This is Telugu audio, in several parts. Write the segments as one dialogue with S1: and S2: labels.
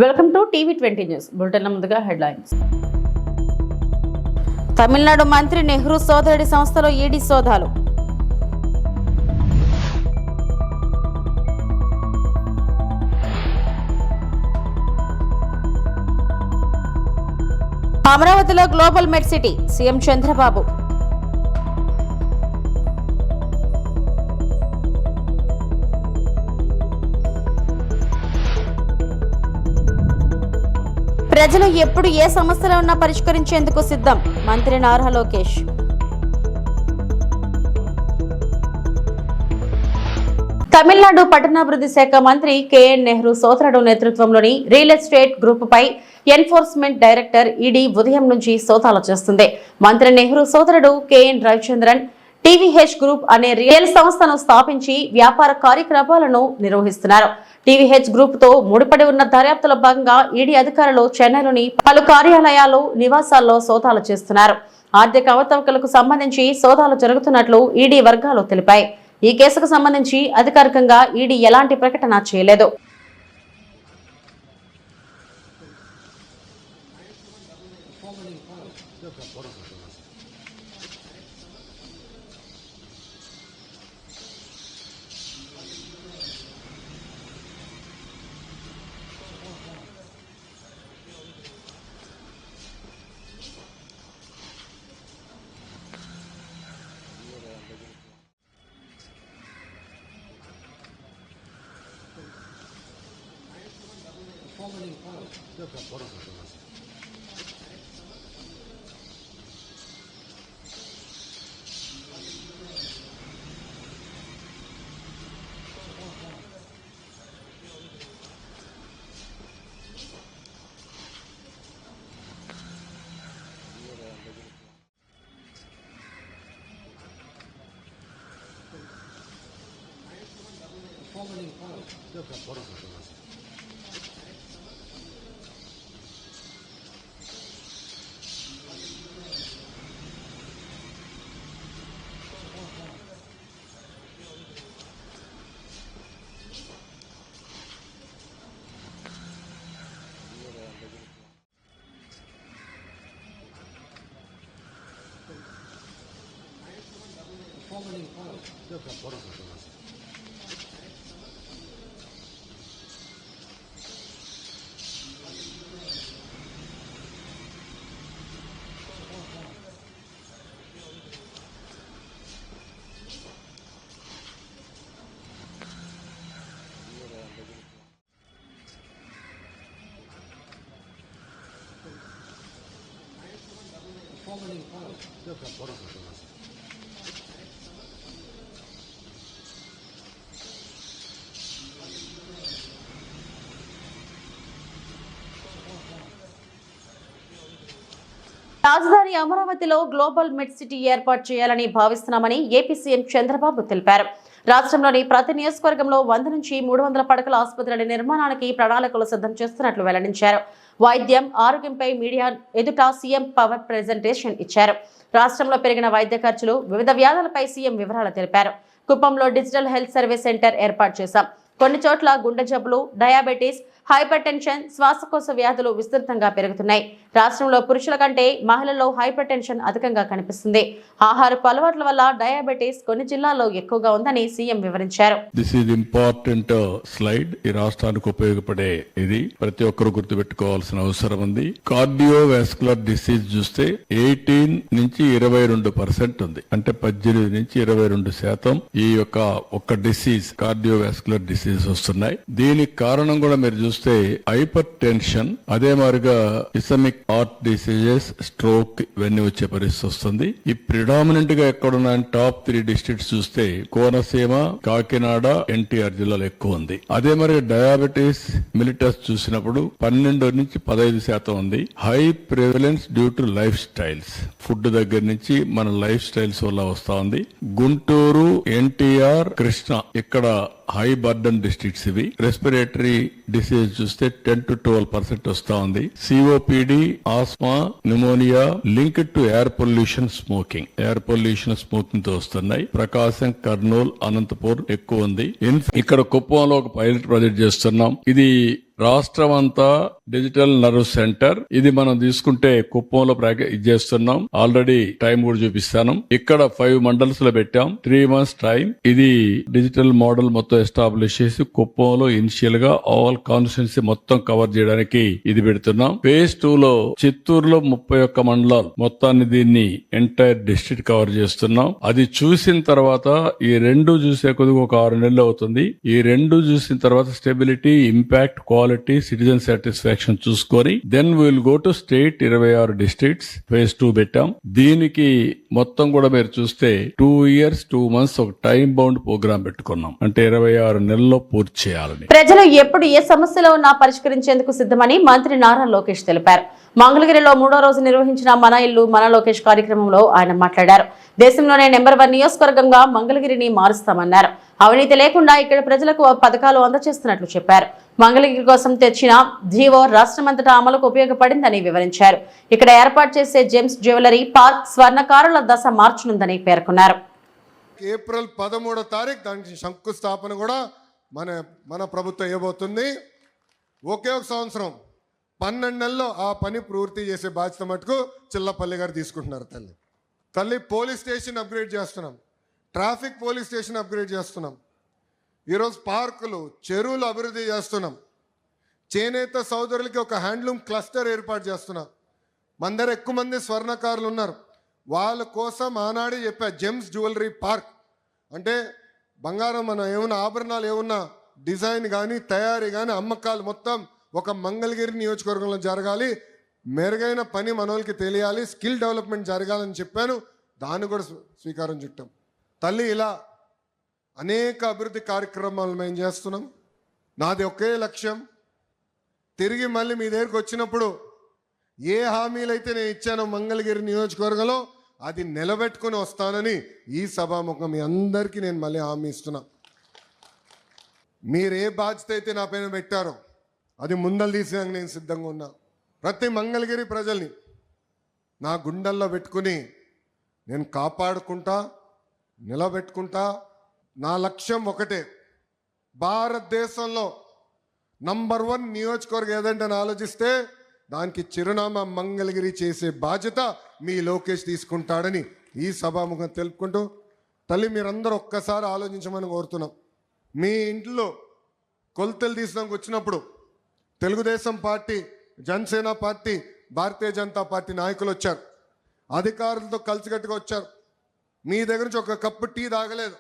S1: వెల్కమ్ టు టీవీ20 న్యూస్ బులెటిన్. ముందుగా హెడ్లైన్స్. తమిళనాడు మంత్రి నెహ్రూ సోదరుడి సంస్థలో ఈడీ సోదాలు. అమరావతిలో global med city CM Chandrababu. ప్రజలు ఎప్పుడు ఏ సమస్యలు ఉన్నా పరిష్కరించేందుకు సిద్ధం మంత్రి నారా లోకేష్. తమిళనాడు పట్టణాభివృద్ధి శాఖ మంత్రి కేఎన్ నెహ్రూ సోదరుడు నేతృత్వంలోని రియల్ ఎస్టేట్ గ్రూప్ పై ఎన్ఫోర్స్మెంట్ డైరెక్టర్ ఈడీ ఉదయం నుంచి సోదాలు చేస్తుంది. మంత్రి నెహ్రూ సోదరుడు కేఎన్ రవిచంద్రన్ టీవీహెచ్ గ్రూప్ అనే రియల్ సంస్థను స్థాపించి వ్యాపార కార్యకలాపాలను నిర్వహిస్తున్నారు. టీవీహెచ్ గ్రూప్ తో ముడిపడి ఉన్న దర్యాప్తులో భాగంగా ఈడీ అధికారులు చెన్నైలోని పలు కార్యాలయాలు, నివాసాల్లో సోదాలు చేస్తున్నారు. ఆర్థిక అవకతవకలకు సంబంధించి సోదాలు జరుగుతున్నట్లు ఈడీ వర్గాలు తెలిపాయి. ఈ కేసుకు సంబంధించి అధికారికంగా ఈడీ ఎలాంటి ప్రకటన చేయలేదు. రాజధాని అమరావతిలో గ్లోబల్ మెడ్ సిటీ ఏర్పాటు చేయాలని భావిస్తున్నామని ఏపీ సీఎం చంద్రబాబు తెలిపారు. రాష్ట్రంలోని ప్రతి నియోజకవర్గంలో 100 నుంచి 300 పడకల ఆసుపత్రుల నిర్మాణానికి ప్రణాళికలు సిద్ధం చేస్తున్నట్లు వెల్లడించారు. వైద్యం, ఆరోగ్యంపై మీడియా ఎదుట సీఎం పవర్ ప్రెజెంటేషన్ ఇచ్చారు. రాష్ట్రంలో పెరిగిన వైద్య ఖర్చులు, వివిధ వ్యాధులపై సీఎం వివరాలు తెలిపారు. కుప్పంలో డిజిటల్ హెల్త్ సర్వీస్ సెంటర్ ఏర్పాటు చేశాం. కొన్ని చోట్ల గుండె జబ్బులు, డయాబెటీస్, హైపర్ టెన్షన్, శ్వాసకోశ వ్యాధులు విస్తృతంగా పెరుగుతున్నాయి. రాష్ట్రంలో పురుషుల కంటే మహిళల్లో హైపర్ టెన్షన్ అధికంగా కనిపిస్తుంది. ఆహారపు అలవాట్ల వల్ల డయాబెటీస్ కొన్ని జిల్లాల్లో ఎక్కువగా ఉందని సీఎం వివరించారు.
S2: This is important slide. ఈ రాష్ట్రానికి ఉపయోగపడే ఇది ప్రతి ఒక్కరు గుర్తుపెట్టుకోవాల్సిన అవసరం ఉంది. కార్డియోవాస్కులర్ డిసీజ్ చూస్తే 18 నుంచి 22% ఉంది. అంటే 18 నుంచి 22% ఈ యొక్క డిసీజ్ కార్డియోవాస్కులర్ డిసీజ్ వస్తున్నాయి. దీనికి కారణం కూడా మీరు చూస్తే హైపర్ టెన్షన్, అదే మాదిరిగా ఇసమిక్ హార్ట్ డిసీజెస్, స్ట్రోక్ ఇవన్నీ వచ్చే పరిస్థితి వస్తుంది. ఈ ప్రిడామినెంట్ గా ఎక్కడున్న టాప్ 3 డిస్ట్రిక్ట్స్ చూస్తే కోనసీమ, కాకినాడ, ఎన్టీఆర్ జిల్లాలో ఎక్కువ ఉంది. అదే మరి డయాబెటీస్ మిలిటస్ చూసినప్పుడు 12 నుంచి 15% ఉంది. High prevalence due to life styles, food దగ్గర నుంచి మన లైఫ్ స్టైల్స్ వల్ల వస్తా ఉంది. గుంటూరు, ఎన్టీఆర్, కృష్ణ ఇక్కడ హై బర్డన్ డిస్ట్రిక్ట్స్ ఇవి. రెస్పిరేటరీ డిసీజ్ చూస్తే 10 to 12% వస్తా ఉంది. COPD, asthma, pneumonia linked to air pollution, smoking తో వస్తున్నాయి. ప్రకాశం, కర్నూలు, అనంతపూర్ ఎక్కువ ఉంది. ఇక్కడ కుప్పంలో ఒక పైలట్ ప్రాజెక్ట్ చేస్తున్నాం. ఇది రాష్ట్రం అంతా డిజిటల్ నర్వ్ సెంటర్. ఇది మనం తీసుకుంటే కుప్పంలో చేస్తున్నాం. ఆల్రెడీ టైం కూడా చూపిస్తాను. ఇక్కడ 5 మండల్స్ లో పెట్టాం. 3 months టైం. ఇది డిజిటల్ మోడల్ మొత్తం ఎస్టాబ్లిష్ చేసి కుప్పంలో ఇనిషియల్ గా ఆల్ కాన్స్టిట్యున్సీ మొత్తం కవర్ చేయడానికి ఇది పెడుతున్నాం. phase 2 లో చిత్తూరులో 31 మండలాలు మొత్తాన్ని దీన్ని ఎంటైర్ డిస్ట్రిక్ట్ కవర్ చేస్తున్నాం. అది చూసిన తర్వాత ఈ 2 చూసే కొద్దిగా ఒక 6 నెలలు అవుతుంది. ఈ 2 చూసిన తర్వాత stability, impact, quality, citizen satisfaction చూసుకొని then will go to state 26 districts phase 2 పెట్టాం. దీనికి మొత్తం కూడా మీరు చూస్తే 2 years 2 months ఒక టైం బౌండ్ ప్రోగ్రామ్ పెట్టుకున్నాం. అంటే 26 నెలల్లో పూర్తి చేయాలని.
S1: ప్రజలు ఎప్పుడు ఏ సమస్యలో ఉన్నా పరిష్కరించేందుకు సిద్ధమని మంత్రి నారా లోకేష్ తెలిపారు. మంగళగిరిలో 3వ రోజు నిర్వహించిన మన ఇల్లు మన లోకేష్ కార్యక్రమంలో ఆయన మాట్లాడారు. దేశంలోనే నెంబర్ 1 నియోజకవర్గంగా మంగళగిరిని మారుస్తామన్నారు. అవినీతి లేకుండా ఇక్కడ ప్రజలకు పథకాలు అందజేస్తున్నట్లు చెప్పారు. మంగళగిరి కోసం తెచ్చిన జీవో రాష్ట్రమంతటా అమలుకు ఉపయోగపడిందని వివరించారు. ఇక్కడ ఏర్పాటు చేసే జెమ్స్ జ్యువెలరీ పార్క్ స్వర్ణకారుల దశ మార్చనుందని పేర్కొన్నారు.
S3: ఏప్రిల్ 13వ తారీఖు దానికి శంకుస్థాపన కూడా మన ప్రభుత్వం ఇవ్వబోతుంది. ఒకే ఒక సంవత్సరం 12 నెలల్లో ఆ పని పూర్తి చేసే బాధ్యత మటుకు చిల్లపల్లి గారు తీసుకుంటున్నారు. తల్లి పోలీస్ స్టేషన్ అప్గ్రేడ్ చేస్తున్నాం. ట్రాఫిక్ పోలీస్ స్టేషన్ అప్గ్రేడ్ చేస్తున్నాం. ఈరోజు పార్కులు, చెరువులు అభివృద్ధి చేస్తున్నాం. చేనేత సోదరులకి ఒక హ్యాండ్లూమ్ క్లస్టర్ ఏర్పాటు చేస్తున్నాం. మన దగ్గర ఎక్కువ మంది స్వర్ణకారులు ఉన్నారు. వాళ్ళ కోసం ఆనాడే చెప్పా జెమ్స్ జ్యువెలరీ పార్క్. అంటే బంగారం మనం ఏమన్నా ఆభరణాలు ఏమన్నా డిజైన్ కానీ తయారీ కానీ అమ్మకాలు మొత్తం ఒక మంగళగిరి నియోజకవర్గంలో జరగాలి. మెరుగైన పని మనోళ్ళకి తెలియాలి, స్కిల్ డెవలప్మెంట్ జరగాలని చెప్పాను. దాన్ని కూడా స్వీకారం చుట్టాం. తల్లి ఇలా అనేక అభివృద్ధి కార్యక్రమాలు మేము చేస్తున్నాం. నాది ఒకే లక్ష్యం, తిరిగి మళ్ళీ మీ దగ్గరికి వచ్చినప్పుడు ఏ హామీలు అయితే నేను ఇచ్చానో మంగళగిరి నియోజకవర్గంలో అది నిలబెట్టుకుని వస్తానని ఈ సభాముఖం మీ అందరికీ నేను మళ్ళీ హామీ ఇస్తున్నా. మీరు ఏ బాధ్యత అయితే నా పైన పెట్టారో అది ముందలు తీసేందుకు నేను సిద్ధంగా ఉన్నా. ప్రతి మంగళగిరి ప్రజల్ని నా గుండెల్లో పెట్టుకుని నేను కాపాడుకుంటా, నిలబెట్టుకుంటా. నా లక్ష్యం ఒకటే, భారతదేశంలో నంబర్ 1 నియోజకవర్గం ఏదంటే ఆలోచిస్తే దానికి చిరునామా మంగళగిరి చేసే బాధ్యత మీ లోకేష్ తీసుకుంటాడని ఈ సభాముఖం తెలుపుకుంటూ, తల్లి మీరందరూ ఒక్కసారి ఆలోచించమని కోరుతున్నాం. మీ ఇంట్లో కొలతలు తీసినాక వచ్చినప్పుడు Telugu Desam party, Janasena party, Bharatiya Janata party నాయకులు వచ్చారు. అధికారులతో కలిసికట్టుగా వచ్చారు. మీ దగ్గర నుంచి ఒక కప్పు టీ తాగలేదు,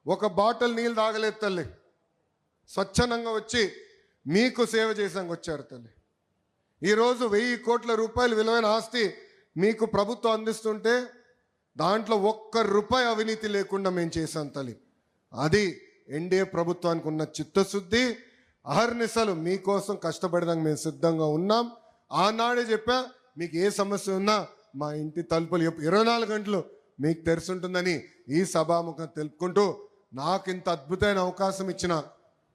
S3: ఒక బాటిల్ నీళ్ళు తాగలేదు తల్లి. స్వచ్ఛందంగా వచ్చి మీకు సేవ చేసాక వచ్చారు తల్లి. ఈరోజు 1000 కోట్ల రూపాయలు విలువైన ఆస్తి మీకు ప్రభుత్వం అందిస్తుంటే దాంట్లో ₹1 అవినీతి లేకుండా మేము చేశాం తల్లి. అది ఎన్డీఏ ప్రభుత్వానికి ఉన్న చిత్తశుద్ధి. అహర్నిశలు మీకోసం కష్టపడడానికి మేము సిద్ధంగా ఉన్నాం. ఆనాడే చెప్పా, మీకు ఏ సమస్య ఉన్నా మా ఇంటి తలుపులు 24 గంటలు మీకు తెరుచుంటుందని ఈ సభాముఖం తెలుపుకుంటూ, నాకు ఇంత అద్భుతమైన అవకాశం ఇచ్చిన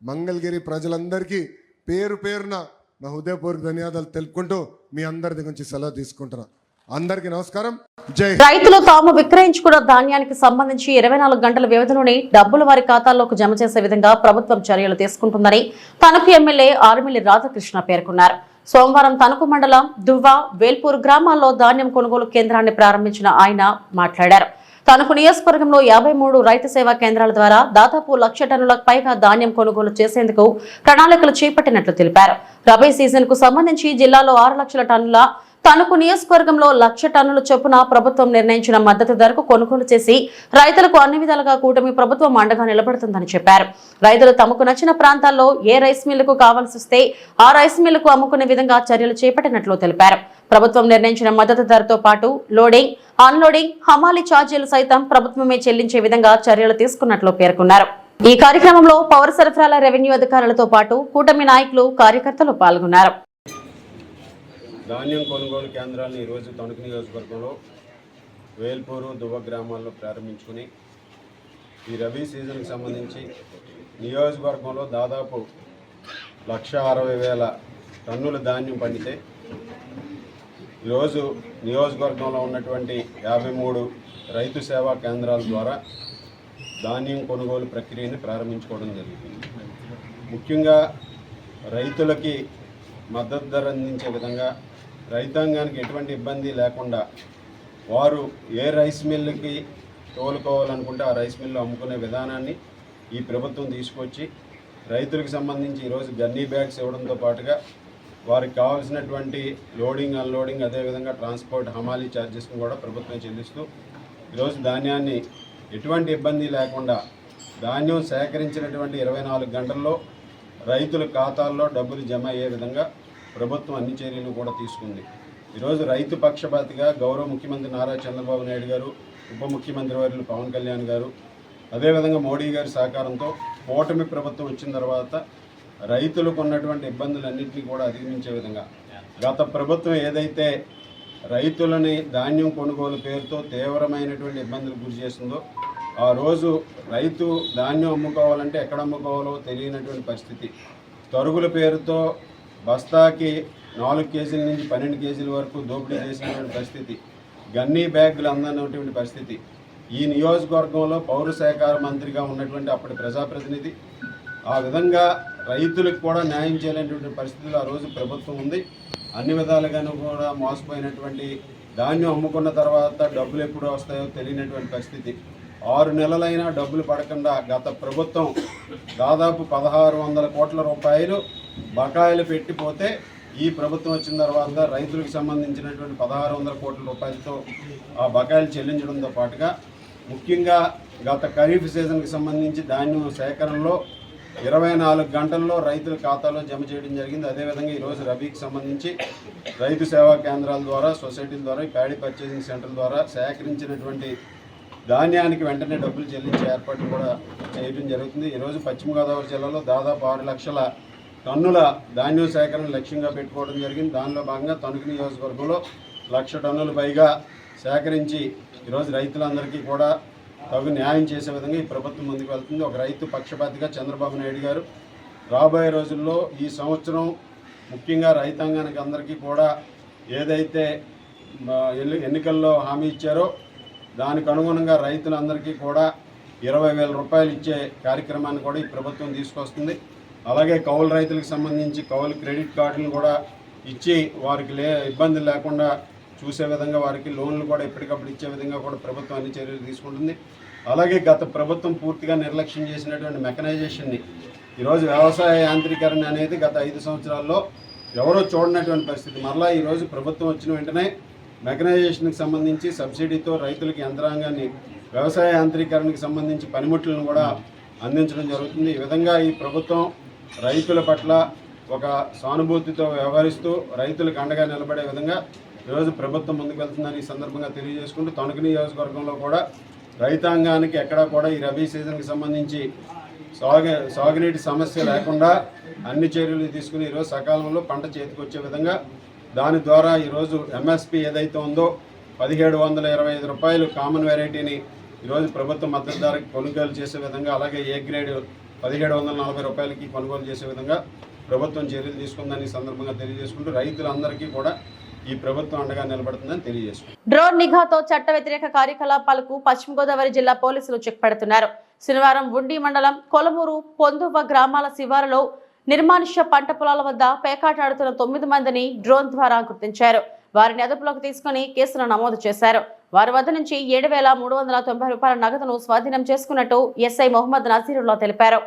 S3: మంగళగిరి ప్రజలందరికీ పేరు పేరున నా హృదయపూర్వక ధన్యవాదాలు తెలుపుకుంటూ మీ అందరి దగ్గర నుంచి సెలవు తీసుకుంటున్నా. అందరికీ నమస్కారం. జై.
S1: రైతులు తాము విక్రయించుకున్న ధాన్యానికి సంబంధించి 24 గంటల వ్యవధిలోనే డబ్బులు వారి ఖాతాల్లోకి జమ చేసే విధంగా ప్రభుత్వం చర్యలు తీసుకుంటుందని తణుకు ఎమ్మెల్యే ఆర్మిల్లి రాధాకృష్ణ పేర్కొన్నారు. సోమవారం తణుకు మండలం దువ్వ, వేల్పూర్ గ్రామాల్లో ధాన్యం కొనుగోలు కేంద్రాన్ని ప్రారంభించిన ఆయన మాట్లాడారు. తణుకు నియోజకవర్గంలో 53 రైతు సేవా కేంద్రాల ద్వారా దాదాపు 1,00,000 టన్నులకు పైగా ధాన్యం కొనుగోలు చేసేందుకు ప్రణాళికలు చేపట్టినట్లు తెలిపారు. రబీ సీజన్ కు సంబంధించి జిల్లాలో 6 లక్షల టన్నుల, తణుకు నియోజకవర్గంలో 1,00,000 టన్నుల చొప్పున ప్రభుత్వం నిర్ణయించిన మద్దతు ధరకు కొనుగోలు చేసి రైతులకు అన్ని విధాలుగా కూటమి ప్రభుత్వం అండగా నిలబడుతుందని చెప్పారు. రైతులు తమకు నచ్చిన ప్రాంతాల్లో ఏ రైస్ మిల్లుకు కావాల్సి వస్తే ఆ రైస్ మిల్లుకు అమ్ముకునే విధంగా చర్యలు చేపట్టినట్లు తెలిపారు. ప్రభుత్వం నిర్ణయించిన మద్దతు ధరతో పాటు లోడింగ్, అన్లోడింగ్, హమాలీ ఛార్జీలు సైతం ప్రభుత్వమే చెల్లించే విధంగా చర్యలు తీసుకున్నట్లు పేర్కొన్నారు. ఈ కార్యక్రమంలో పౌర సరఫరాల, రెవెన్యూ అధికారులతో పాటు కూటమి నాయకులు, కార్యకర్తలు పాల్గొన్నారు.
S4: ధాన్యం కొనుగోలు కేంద్రాలను ఈరోజు తణుకు నియోజకవర్గంలో వేల్పూరు, దువ్వ గ్రామాల్లో ప్రారంభించుకుని ఈ రబీ సీజన్కి సంబంధించి నియోజకవర్గంలో దాదాపు 1,60,000 టన్నుల ధాన్యం పండితే ఈరోజు నియోజకవర్గంలో ఉన్నటువంటి 53 రైతు సేవా కేంద్రాల ద్వారా ధాన్యం కొనుగోలు ప్రక్రియను ప్రారంభించుకోవడం జరిగింది. ముఖ్యంగా రైతులకి మద్దతు ధర అందించే విధంగా, రైతాంగానికి ఎటువంటి ఇబ్బంది లేకుండా వారు ఏ రైస్ మిల్లుకి తోలుకోవాలనుకుంటే ఆ రైస్ మిల్లు అమ్ముకునే విధానాన్ని ఈ ప్రభుత్వం తీసుకొచ్చి రైతులకు సంబంధించి ఈరోజు గన్నీ బ్యాగ్స్ ఇవ్వడంతో పాటుగా వారికి కావాల్సినటువంటి లోడింగ్, అన్లోడింగ్, అదేవిధంగా ట్రాన్స్పోర్ట్, హమాలీ ఛార్జెస్ని కూడా ప్రభుత్వం చెల్లిస్తూ ఈరోజు ధాన్యాన్ని ఎటువంటి ఇబ్బంది లేకుండా ధాన్యం సేకరించినటువంటి 24 గంటల్లో రైతుల ఖాతాల్లో డబ్బులు జమ అయ్యే విధంగా ప్రభుత్వం అన్ని చర్యలు కూడా తీసుకుంది. ఈరోజు రైతు పక్షపాతిగా గౌరవ ముఖ్యమంత్రి నారా చంద్రబాబు నాయుడు గారు, ఉప ముఖ్యమంత్రి వర్యులు పవన్ కళ్యాణ్ గారు, అదేవిధంగా మోడీ గారి సహకారంతో కూటమి ప్రభుత్వం వచ్చిన తర్వాత రైతులకు ఉన్నటువంటి ఇబ్బందులన్నింటినీ కూడా అధిగమించే విధంగా గత ప్రభుత్వం ఏదైతే రైతులని ధాన్యం కొనుగోలు పేరుతో తీవ్రమైనటువంటి ఇబ్బందులకు గురి చేసిందో, ఆ రోజు రైతు ధాన్యం అమ్ముకోవాలంటే ఎక్కడ అమ్ముకోవాలో తెలియనటువంటి పరిస్థితి, తరుగుల పేరుతో బస్తాకి 4 కేజీల నుంచి 12 కేజీల వరకు దోపిడీ చేసినటువంటి పరిస్థితి, గన్నీ బ్యాగులు అందనటువంటి పరిస్థితి. ఈ నియోజకవర్గంలో పౌర శాఖ మంత్రిగా ఉన్నటువంటి అప్పటి ప్రజాప్రతినిధి ఆ విధంగా రైతులకు కూడా న్యాయం చేయలేనటువంటి పరిస్థితులు ఆ రోజు ప్రభుత్వం ఉంది. అన్ని విధాలుగాను కూడా మోసపోయినటువంటి, ధాన్యం అమ్ముకున్న తర్వాత డబ్బులు ఎప్పుడు వస్తాయో తెలియనటువంటి పరిస్థితి. 6 నెలలైనా డబ్బులు పడకుండా గత ప్రభుత్వం దాదాపు 1600 కోట్ల రూపాయలు బకాయిలు పెట్టిపోతే ఈ ప్రభుత్వం వచ్చిన తర్వాత రైతులకు సంబంధించినటువంటి 1600 కోట్ల రూపాయలతో ఆ బకాయిలు చెల్లించడంతో పాటుగా ముఖ్యంగా గత ఖరీఫ్ సీజన్కి సంబంధించి ధాన్యం సేకరణలో 24 గంటల్లో రైతుల ఖాతాలో జమ చేయడం జరిగింది. అదేవిధంగా ఈరోజు రబీకి సంబంధించి రైతు సేవా కేంద్రాల ద్వారా, సొసైటీల ద్వారా, ప్యాడీ పర్చేసింగ్ సెంటర్ ద్వారా సేకరించినటువంటి ధాన్యానికి వెంటనే డబ్బులు చెల్లించే ఏర్పాట్లు కూడా చేయడం జరుగుతుంది. ఈరోజు పశ్చిమ గోదావరి జిల్లాలో దాదాపు 6 లక్షల టన్నుల ధాన్యం సేకరణ లక్ష్యంగా పెట్టుకోవడం జరిగింది. దానిలో భాగంగా తణుకు నియోజకవర్గంలో 1,00,000 టన్నుల పైగా సేకరించి ఈరోజు రైతులందరికీ కూడా తగు న్యాయం చేసే విధంగా ఈ ప్రభుత్వం ముందుకు వెళ్తుంది. ఒక రైతు పక్షపాతిగా చంద్రబాబు నాయుడు గారు రాబోయే రోజుల్లో ఈ సంవత్సరం ముఖ్యంగా రైతాంగానికి అందరికీ కూడా ఏదైతే ఎన్నికల్లో హామీ ఇచ్చారో దానికి అనుగుణంగా రైతులందరికీ కూడా 20,000 రూపాయలు ఇచ్చే కార్యక్రమాన్ని కూడా ఈ ప్రభుత్వం తీసుకొస్తుంది. అలాగే కౌలు రైతులకు సంబంధించి కౌలు క్రెడిట్ కార్డులను కూడా ఇచ్చి వారికి ఇబ్బంది లేకుండా చూసే విధంగా వారికి లోన్లు కూడా ఎప్పటికప్పుడు ఇచ్చే విధంగా కూడా ప్రభుత్వం అన్ని చర్యలు తీసుకుంటుంది. అలాగే గత ప్రభుత్వం పూర్తిగా నిర్లక్ష్యం చేసినటువంటి మెకనైజేషన్ని ఈరోజు వ్యవసాయ యాంత్రీకరణ అనేది గత 5 సంవత్సరాల్లో ఎవరో చూడనటువంటి పరిస్థితి. మరలా ఈరోజు ప్రభుత్వం వచ్చిన వెంటనే మెకనైజేషన్కి సంబంధించి సబ్సిడీతో రైతులకి యంత్రాంగాన్ని, వ్యవసాయ యాంత్రీకరణకి సంబంధించి పనిముట్లను కూడా అందించడం జరుగుతుంది. ఈ విధంగా ఈ ప్రభుత్వం రైతుల పట్ల ఒక సానుభూతితో వ్యవహరిస్తూ రైతులకు అండగా నిలబడే విధంగా ఈరోజు ప్రభుత్వం ముందుకు వెళ్తుందని ఈ సందర్భంగా తెలియజేసుకుంటూ తణుకు నియోజకవర్గంలో కూడా రైతాంగానికి ఎక్కడా కూడా ఈ రబీ సీజన్కి సంబంధించి సాగునీటి సమస్య లేకుండా అన్ని చర్యలు తీసుకుని ఈరోజు సకాలంలో పంట చేతికి వచ్చే విధంగా దాని ద్వారా ఈరోజు ఎంఎస్పి ఏదైతే ఉందో 1,725 రూపాయలు కామన్ వెరైటీని ఈరోజు ప్రభుత్వ మద్దతు ధరకి కొనుగోలు చేసే విధంగా, అలాగే ఏ గ్రేడ్ 1,740 రూపాయలకి కొనుగోలు చేసే విధంగా ప్రభుత్వం చర్యలు తీసుకుందని ఈ సందర్భంగా తెలియజేసుకుంటూ రైతులందరికీ కూడా ఈ ప్రభుత్వం అండగా నిలబడుతుందని తెలియజేసుకుంటారు.
S1: డ్రోన్ నిఘాతో చట్ట వ్యతిరేక కార్యకలాపాలకు పశ్చిమ గోదావరి జిల్లా పోలీసులు చెక్ పెడుతున్నారు. శనివారం ఉండి మండలం కొలమూరు పొందువ గ్రామాల శివారులో నిర్మానుష్య పంట పొలాల వద్ద పేకాటాడుతున్న 9 మందిని డ్రోన్ ద్వారా గుర్తించారు. వారిని అదుపులోకి తీసుకుని కేసులు నమోదు చేశారు. వారి వద్ద నుంచి 7,390 రూపాయల నగదును స్వాధీనం చేసుకున్నట్టు ఎస్ఐ మొహమ్మద్ నజీరుల్లా తెలిపారు.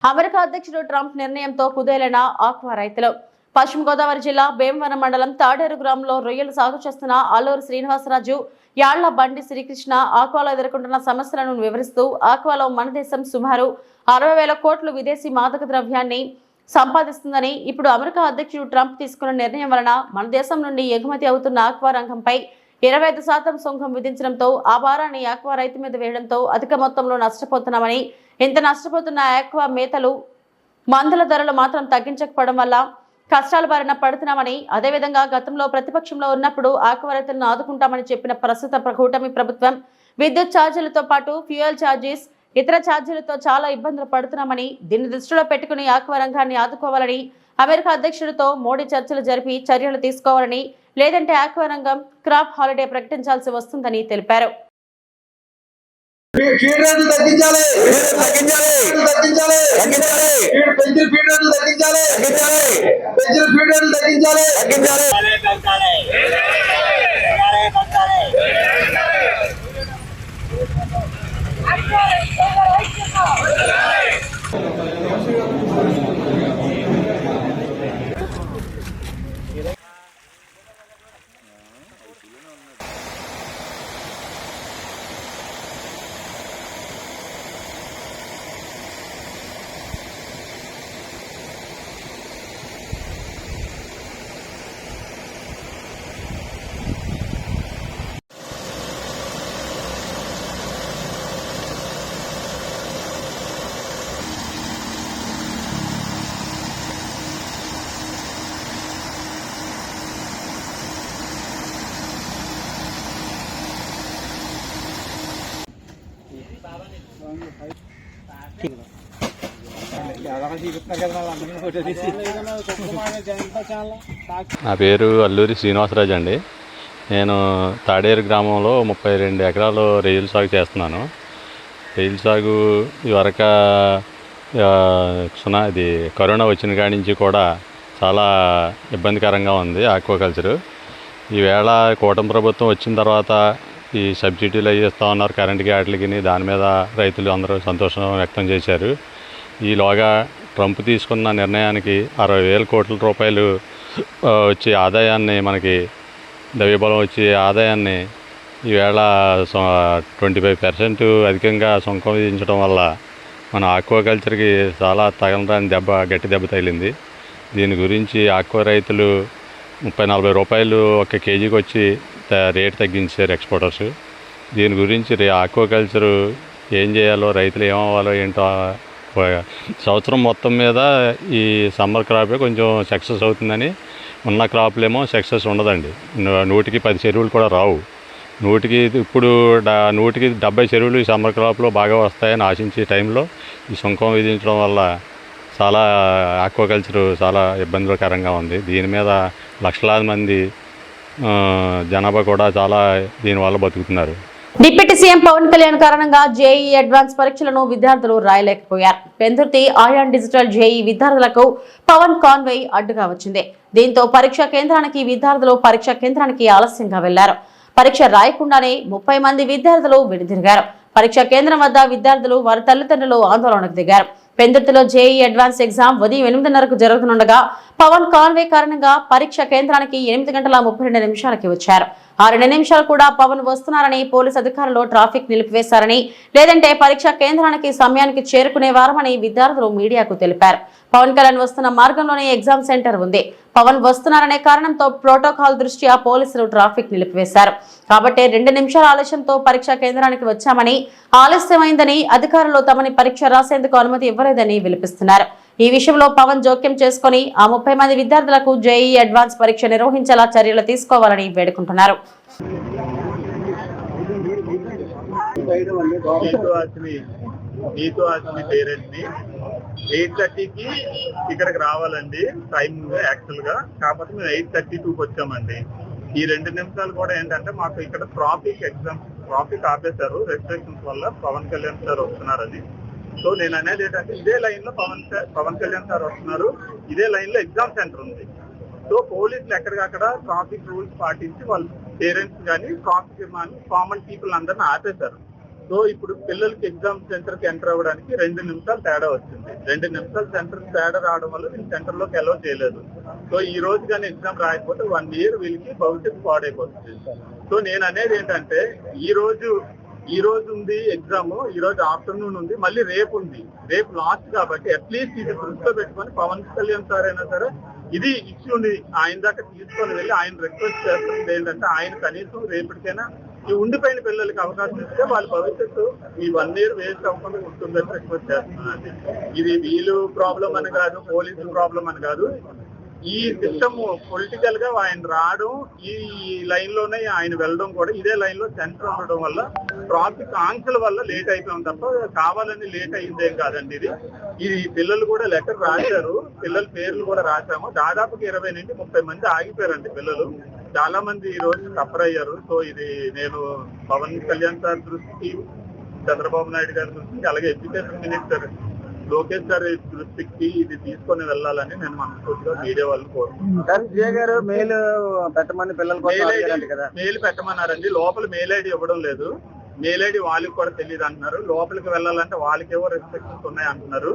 S1: అమెరికా అధ్యక్షుడు ట్రంప్ నిర్ణయంతో కుదేలైన ఆక్వా రైతులు. పశ్చిమ గోదావరి జిల్లా భీమవరం మండలం తాడేరు గ్రామంలో రొయ్యలు సాగు చేస్తున్న అల్లూరి శ్రీనివాసరాజు, యాళ్ల బండి శ్రీకృష్ణ ఆక్వాలో ఎదుర్కొంటున్న సమస్యలను వివరిస్తూ ఆక్వాలో మన దేశం సుమారు 60,000 కోట్లు విదేశీ మాదక ద్రవ్యాన్ని సంపాదిస్తుందని, ఇప్పుడు అమెరికా అధ్యక్షుడు ట్రంప్ తీసుకున్న నిర్ణయం వలన మన దేశం నుండి ఎగుమతి అవుతున్న ఆక్వా రంగంపై 25% సుంకం విధించడంతో ఆ భారాన్ని ఆక్వా రైతు మీద వేయడంతో అధిక మొత్తంలో నష్టపోతున్నామని, ఇంత నష్టపోతున్న ఆక్వా మేతలు మందుల ధరలు మాత్రం తగ్గించకపోవడం వల్ల కష్టాల బారిన పడుతున్నామని, అదేవిధంగా గతంలో ప్రతిపక్షంలో ఉన్నప్పుడు ఆక్వా రైతులను ఆదుకుంటామని చెప్పిన ప్రస్తుత కూటమి ప్రభుత్వం విద్యుత్ ఛార్జీలతో పాటు ఫ్యూయల్ ఛార్జెస్, ఇతర ఛార్జీలతో చాలా ఇబ్బందులు పడుతున్నామని, దీన్ని దృష్టిలో పెట్టుకుని ఆక్వా రంగాన్ని ఆదుకోవాలని అమెరికా అధ్యక్షుడితో మోడీ చర్చలు జరిపి చర్యలు తీసుకోవాలని, లేదంటే ఆక్వా రంగం క్రాప్ హాలిడే ప్రకటించాల్సి వస్తుందని తెలిపారు.
S5: నా పేరు అల్లూరి శ్రీనివాసరాజు అండి. నేను తాడేరు గ్రామంలో 32 ఎకరాలు రొయ్యల సాగు చేస్తున్నాను. రొయ్యల సాగు ఇవరక ఇది కరోనా వచ్చిన కాడి నుంచి కూడా చాలా ఇబ్బందికరంగా ఉంది ఆక్వాకల్చరు. ఈవేళ కూటమి ప్రభుత్వం వచ్చిన తర్వాత ఈ సబ్సిడీలు అవి ఇస్తూ ఉన్నారు కరెంటుకి వాటికి, దాని మీద రైతులు అందరూ సంతోషం వ్యక్తం చేశారు. ఈలోగా ట్రంప్ తీసుకున్న నిర్ణయానికి 60,000 కోట్ల రూపాయలు వచ్చే ఆదాయాన్ని, మనకి ద్రవ్యబలం వచ్చే ఆదాయాన్ని ఈవేళ 25% అధికంగా సుంకం విధించడం వల్ల మన ఆక్వాకల్చర్కి చాలా తగలరాని గట్టి దెబ్బ తగిలింది. దీని గురించి ఆక్వా రైతులు 30-40 రూపాయలు ఒక కేజీకి వచ్చి రేటు తగ్గించారు ఎక్స్పోర్టర్స్. దీని గురించి ఆక్వాకల్చరు ఏం చేయాలో, రైతులు ఏమవ్వాలో ఏంటో, సంవత్సరం మొత్తం మీద ఈ సమ్మర్ క్రాపే కొంచెం సక్సెస్ అవుతుందని, ఉన్న క్రాప్లేమో సక్సెస్ ఉండదండి. 100కి 10 చెరువులు కూడా రావు. 100కి 70 చెరువులు ఈ సమ్మర్ క్రాప్లో బాగా వస్తాయని ఆశించే టైంలో ఈ సుంకం విధించడం వల్ల చాలా ఆక్వాకల్చరు చాలా ఇబ్బందికరంగా ఉంది. దీని మీద లక్షలాది మంది జనాభా కూడా చాలా దీనివల్ల బతుకుతున్నారు.
S1: డిప్యూటీ సీఎం పవన్ కళ్యాణ్ కారణంగా జేఈ అడ్వాన్స్ పరీక్షలను విద్యార్థులు రాయలేకపోయారు. పెందుర్తి ఆయాన్ డిజిటల్ జేఈ విద్యార్థులకు పవన్ కాన్వేయ్ అడ్డుగా వచ్చింది. దీంతో పరీక్షా కేంద్రానికి విద్యార్థులు పరీక్షా కేంద్రానికి ఆలస్యంగా వెళ్లారు. పరీక్ష రాయకుండానే 30 మంది విద్యార్థులు వెనుదిరిగారు. పరీక్షా కేంద్రం వద్ద విద్యార్థులు వారి తల్లిదండ్రులు ఆందోళనకు దిగారు. పెందుర్తిలో జేఈ అడ్వాన్స్ ఎగ్జామ్ ఉదయం 8:30కు జరుగుతుండగా పవన్ కాన్వే కారణంగా పరీక్ష కేంద్రానికి 8:32 వచ్చారు. 2 నిమిషాలు కూడా పవన్ వస్తున్నారని పోలీసు అధికారులు ట్రాఫిక్ నిలిపివేశారని, లేదంటే పరీక్షా కేంద్రానికి సమయానికి చేరుకునేవారమని విద్యార్థులు మీడియాకు తెలిపారు. పవన్ కళ్యాణ్ వస్తున్న మార్గంలోనే ఎగ్జామ్ సెంటర్ ఉంది. పవన్ వస్తున్నారనే కారణంతో ప్రోటోకాల్ దృష్ట్యా పోలీసులు ట్రాఫిక్ నిలిపివేశారు. కాబట్టి 2 నిమిషాల ఆలస్యంతో పరీక్షా కేంద్రానికి వచ్చామని, ఆలస్యమైందని, అధికారులు తమని పరీక్ష రాసేందుకు అనుమతి ఇవ్వలేదని విలిపిస్తున్నారు. ఈ విషయంలో పవన్ జోక్యం చేసుకుని ఆ 30 మంది విద్యార్థులకు జేఈ అడ్వాన్స్ పరీక్ష నిర్వహించేలా చర్యలు తీసుకోవాలని వేడుకుంటున్నారు.
S6: నీతో ఆత్మి పేరెంట్ని 8:30కి ఇక్కడికి రావాలండి టైం యాక్చువల్గా. కాకపోతే మేము 8:32కి వచ్చామండి. ఈ 2 నిమిషాలు కూడా ఏంటంటే మాకు ఇక్కడ ట్రాఫిక్ ఆపేశారు రెస్ట్రిక్షన్స్ వల్ల. పవన్ కళ్యాణ్ సార్ వస్తున్నారని. సో నేను అనేది ఏంటంటే ఇదే లైన్ లో పవన్ కళ్యాణ్ సార్ వస్తున్నారు, ఇదే లైన్ లో ఎగ్జామ్ సెంటర్ ఉంది. సో పోలీసులు ఎక్కడికక్కడ ట్రాఫిక్ రూల్స్ పాటించి వాళ్ళ పేరెంట్స్ కానీ ట్రాఫిక్ కామన్ పీపుల్ అందరిని ఆపేశారు. సో ఇప్పుడు పిల్లలకి ఎగ్జామ్ సెంటర్కి ఎంటర్ అవ్వడానికి 2 నిమిషాలు తేడా వచ్చింది. 2 నిమిషాలు సెంటర్ తేడా రావడం వల్ల వీళ్ళు సెంటర్లోకి అలౌ చేయలేదు. సో ఈ రోజు కానీ ఎగ్జామ్ రాయకపోతే 1 year వీళ్ళకి భవిష్యత్తు పాడైపోతుంది. సో నేను అనేది ఏంటంటే ఈ రోజు ఉంది ఎగ్జామ్, ఈ రోజు ఆఫ్టర్నూన్ ఉంది, మళ్ళీ రేపు ఉంది. రేపు లాస్ట్ కాబట్టి అట్లీస్ట్ ఇది దృష్టిలో పెట్టుకొని పవన్ కళ్యాణ్ సార్ అయినా సరే ఇది ఇష్యూని ఆయన దాకా తీసుకొని వెళ్ళి ఆయన రిక్వెస్ట్ చేస్తుంది ఏంటంటే ఆయన కనీసం రేపటికైనా ఈ ఉండిపోయిన పిల్లలకి అవకాశం ఇస్తే వాళ్ళ భవిష్యత్తు ఈ 1 year వేస్ట్ అవ్వకుండా ఉంటుందని రిక్వెస్ట్ చేస్తున్నానండి. ఇది వీళ్ళు ప్రాబ్లం అని కాదు, పోలీసు ప్రాబ్లం అని కాదు. ఈ సిస్టమ్ పొలిటికల్ గా ఆయన రావడం, ఈ లైన్ లోనే ఆయన వెళ్ళడం కూడా ఇదే లైన్ లో సెంటర్ ఉండడం వల్ల ట్రాఫిక్ ఆంక్షల వల్ల లేట్ అయిపోయాం తప్ప కావాలని లేట్ అయిందేం కాదండి. ఇది పిల్లలు కూడా లెటర్ రాశారు, పిల్లల పేర్లు కూడా రాశాము. దాదాపుగా 20 నుండి 30 మంది ఆగిపోయారండి పిల్లలు. చాలా మంది ఈ రోజు సఫర్ అయ్యారు. సో ఇది నేను పవన్ కళ్యాణ్ సార్ దృష్టికి, చంద్రబాబు నాయుడు గారి దృష్టికి, అలాగే ఎడ్యుకేషన్ మినిస్టర్ లోకేష్ గారి దృష్టికి ఇది తీసుకొని వెళ్ళాలని నేను మనస్ఫూర్తిగా మీడియా వాళ్ళు కోరుకుంటున్నాను.
S7: మెయిల్ పెట్టమని
S6: మెయిల్ పెట్టమన్నారండి. లోపల మెయిల్ ఐడి ఇవ్వడం లేదు. మెయిల్ ఐడి వాళ్ళకి కూడా తెలియదు అంటున్నారు. లోపలికి వెళ్ళాలంటే వాళ్ళకేవో రెస్ట్రిక్షన్స్ ఉన్నాయి అంటున్నారు.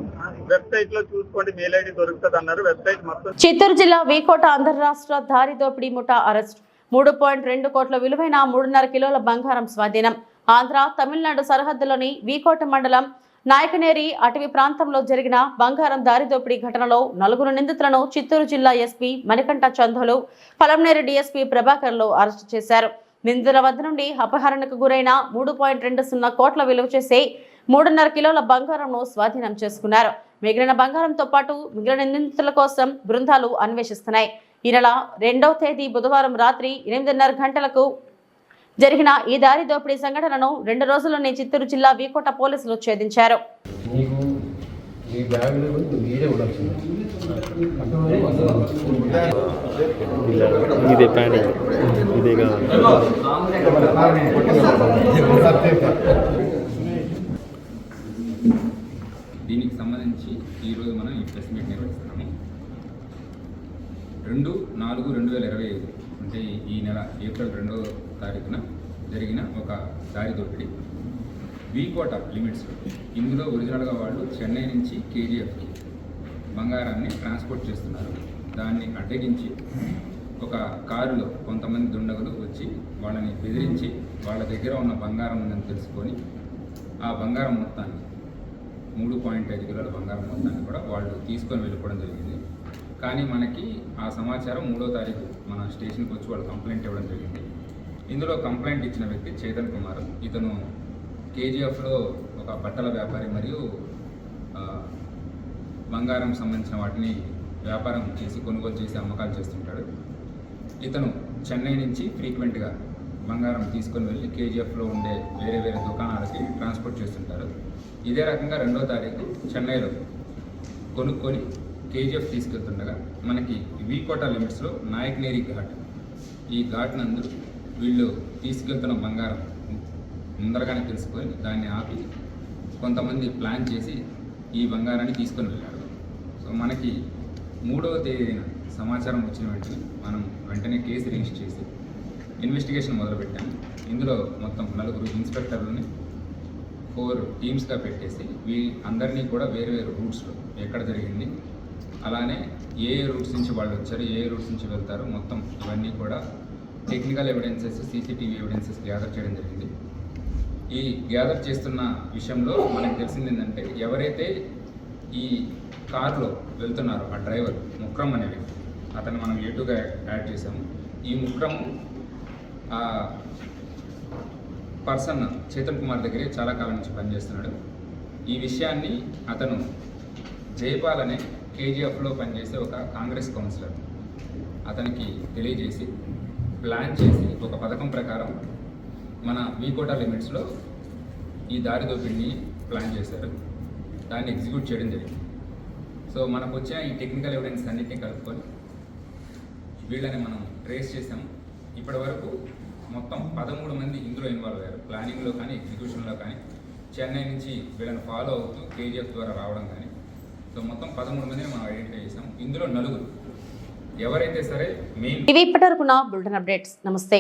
S6: వెబ్సైట్ లో చూసుకోండి మెయిల్ ఐడి దొరుకుతుంది అన్నారు. వెబ్సైట్ మొత్తం.
S1: చిత్తూరు జిల్లా వీకోట అంతర్రాష్ట్ర దారి దోపిడీ ముఠా అరెస్ట్. 3.2 కోట్ల విలువైన 3.5 కిలోల బంగారం స్వాధీనం. ఆంధ్ర తమిళనాడు సరిహద్దులోని వీకోట మండలం నాయకనేరి అటవీ ప్రాంతంలో జరిగిన బంగారం దారి దోపిడీ ఘటనలో 4 నిందితులను చిత్తూరు జిల్లా ఎస్పీ మణికంఠ చందోలు, పలంనేరు డీఎస్పీ ప్రభాకర్లు అరెస్టు చేశారు. నిందితుల వద్ద నుండి అపహరణకు గురైన 3.20 కోట్ల విలువ చేసే 3.5 కిలోల బంగారంను స్వాధీనం చేసుకున్నారు. మిగిలిన బంగారంతో పాటు మిగిలిన నిందితుల కోసం బృందాలు అన్వేషిస్తున్నాయి. ఈ నెల 2వ తేదీ బుధవారం రాత్రి 8:30 గంటలకు జరిగిన ఈ దారి దోపిడీ సంఘటనను 2 రోజుల్లోనే చిత్తూరు జిల్లా వీకోట పోలీసులు ఛేదించారు.
S8: దీనికి సంబంధించి ఈరోజు మనం ఈ ప్రెస్ మీట్ నిర్వహిస్తున్నాము. 2/4/2025 అంటే ఈ నెల ఏప్రిల్ 2వ తారీఖున జరిగిన ఒక దారి దోపిడీ వీకోట లిమిట్స్. ఇందులో ఒరిజినల్గా వాళ్ళు చెన్నై నుంచి కేజీఎఫ్కి బంగారాన్ని ట్రాన్స్పోర్ట్ చేస్తున్నారు. దాన్ని అడ్డగించి ఒక కారులో కొంతమంది దుండగులు వచ్చి వాళ్ళని బెదిరించి వాళ్ళ దగ్గర ఉన్న బంగారం ఉందని తెలుసుకొని ఆ బంగారం మొత్తాన్ని 3.5 కిలోల బంగారం మొత్తాన్ని కూడా వాళ్ళు తీసుకొని వెళ్ళిపోవడం జరిగింది. కానీ మనకి ఆ సమాచారం 3వ తారీఖు మన స్టేషన్కి వచ్చి వాళ్ళు కంప్లైంట్ ఇవ్వడం జరిగింది. ఇందులో కంప్లైంట్ ఇచ్చిన వ్యక్తి చేతన్ కుమార్. ఇతను కేజీఎఫ్లో ఒక బట్టల వ్యాపారి మరియు బంగారం సంబంధించిన వాటిని వ్యాపారం చేసి కొనుగోలు చేసి అమ్మకాలు చేస్తుంటాడు. ఇతను చెన్నై నుంచి ఫ్రీక్వెంట్గా బంగారం తీసుకొని వెళ్ళి కేజీఎఫ్లో ఉండే వేరే వేరే దుకాణాలకి ట్రాన్స్పోర్ట్ చేస్తుంటారు. ఇదే రకంగా 2వ తారీఖు చెన్నైలో కొనుక్కొని కేజీఎఫ్ తీసుకెళ్తుండగా మనకి వీకోట లిమిట్స్లో నాయకనేరి ఘాట్, ఈ ఘాట్ నందు వీళ్ళు తీసుకెళ్తున్న బంగారం ముందరగానే తెలుసుకొని దాన్ని ఆపి కొంతమంది ప్లాన్ చేసి ఈ బంగారాన్ని తీసుకొని వెళ్ళారు. సో మనకి 3వ తేదీన సమాచారం వచ్చిన మనం వెంటనే కేసు రిజిస్టర్ చేసి ఇన్వెస్టిగేషన్ మొదలుపెట్టాము. ఇందులో మొత్తం 4 ఇన్స్పెక్టర్లని 4 టీమ్స్గా పెట్టేసి అందరినీ కూడా వేరు వేరు రూట్స్లో ఎక్కడ జరిగింది, అలానే ఏ రూట్స్ నుంచి వాళ్ళు వచ్చారు, ఏ రూట్స్ నుంచి వెళ్తారు, మొత్తం ఇవన్నీ కూడా technical evidences, CCTV evidences gather చేయడం జరిగింది. ఈ గ్యాదర్ చేస్తున్న విషయంలో మనకు తెలిసింది ఏంటంటే ఎవరైతే ఈ కారులో వెళ్తున్నారో ఆ డ్రైవర్ ముక్రమ్ అనే వ్యక్తి, అతను మనం ఏటుగా యాడ్ చేసాము. ఈ ముక్రమ్ పర్సన్ చేతన్ కుమార్ దగ్గరే చాలా కాలం నుంచి పనిచేస్తున్నాడు. ఈ విషయాన్ని అతను జైపాల్ అనే కేజీఎఫ్లో పనిచేసే ఒక కాంగ్రెస్ కౌన్సిలర్ అతనికి తెలియజేసి ప్లాన్ చేసి ఒక పథకం ప్రకారం మన వీకోట లిమిట్స్లో ఈ దారి దోపిడిని ప్లాన్ చేశారు. దాన్ని ఎగ్జిక్యూట్ చేయడం జరిగింది. సో మనకు వచ్చిన ఈ టెక్నికల్ ఎవిడెన్స్ అన్నిటినీ కలుపుకొని వీళ్ళని మనం ట్రేస్ చేసాము. ఇప్పటి వరకు మొత్తం 13 మంది ఇందులో ఇన్వాల్వ్ అయ్యారు. ప్లానింగ్లో కానీ ఎగ్జిక్యూషన్లో కానీ చెన్నై నుంచి వీళ్ళని ఫాలో అవుతూ కేజీఎఫ్ ద్వారా రావడం కానీ. సో మొత్తం 13 మందిని మనం ఐడెంటిఫై చేసాం. ఇందులో 4 ఎవరైతే సరే మెయిన్.
S1: ఇవి ఇప్పటివరకు నా బులెటిన్ అప్డేట్స్. నమస్తే.